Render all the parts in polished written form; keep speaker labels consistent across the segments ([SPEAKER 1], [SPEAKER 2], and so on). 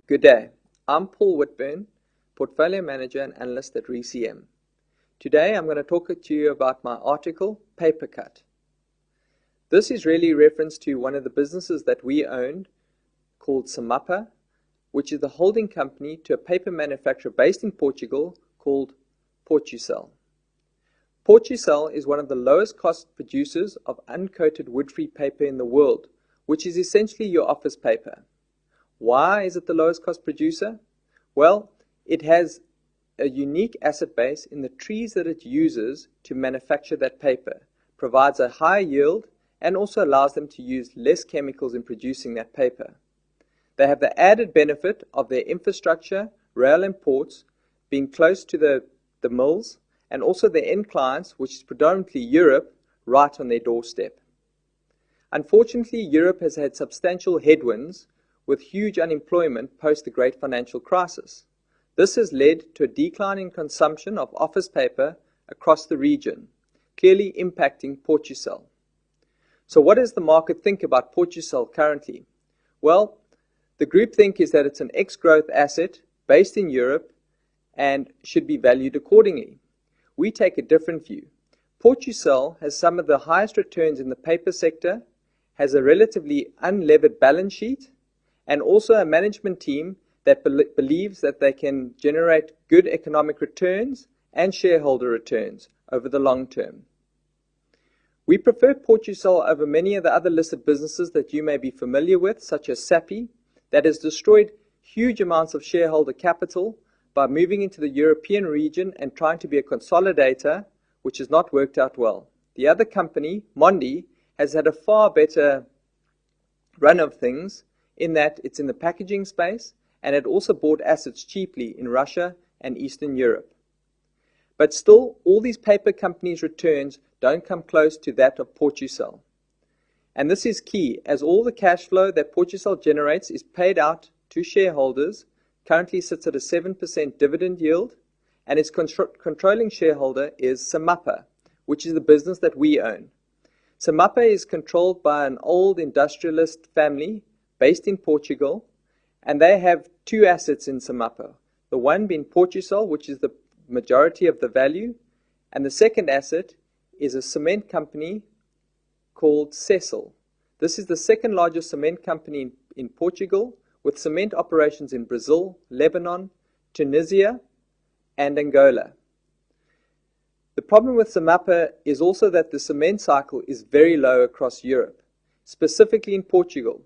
[SPEAKER 1] Good day. I'm Paul Whitburn, Portfolio Manager and Analyst at RECM. Today I'm going to talk to you about my article, Paper Cut. This is really reference to one of the businesses that we owned called Sappi, which is the holding company to a paper manufacturer based in Portugal called Portugal. Portugal is one of the lowest cost producers of uncoated wood-free paper in the world, which is essentially your office paper. Why is it the lowest cost producer? Well, it has a unique asset base in the trees that it uses to manufacture that paper, provides a high yield, and also allows them to use less chemicals in producing that paper. They have the added benefit of their infrastructure, rail and ports, being close to the mills, and also their end clients, which is predominantly Europe, right on their doorstep. Unfortunately, Europe has had substantial headwinds with huge unemployment post the great financial crisis. This has led to a decline in consumption of office paper across the region, clearly impacting Portugal. So what does the market think about Portugal currently? Well, the group think is that it's an ex-growth asset based in Europe and should be valued accordingly. We take a different view. Portugal has some of the highest returns in the paper sector, has a relatively unlevered balance sheet, and also a management team that believes that they can generate good economic returns and shareholder returns over the long term. We prefer Portugal over many of the other listed businesses that you may be familiar with, such as Sappi, that has destroyed huge amounts of shareholder capital by moving into the European region and trying to be a consolidator, which has not worked out well. The other company, Mondi, has had a far better run of things, in that it's in the packaging space, and it also bought assets cheaply in Russia and Eastern Europe. But still, all these paper companies' returns don't come close to that of Portugal. And this is key, as all the cash flow that Portugal generates is paid out to shareholders, currently sits at a 7% dividend yield, and its controlling shareholder is Sappi, which is the business that we own. Sappi is controlled by an old industrialist family based in Portugal, and they have two assets in Sappi. The one being Portugal, which is the majority of the value, and the second asset is a cement company called Cecil. This is the second largest cement company in Portugal, with cement operations in Brazil, Lebanon, Tunisia, and Angola. The problem with Sappi is also that the cement cycle is very low across Europe, specifically in Portugal.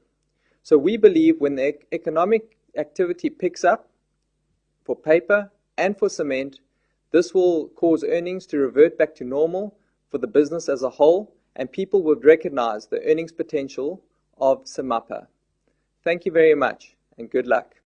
[SPEAKER 1] So we believe when the economic activity picks up for paper and for cement, this will cause earnings to revert back to normal for the business as a whole, and people would recognize the earnings potential of Sappi. Thank you very much, and good luck.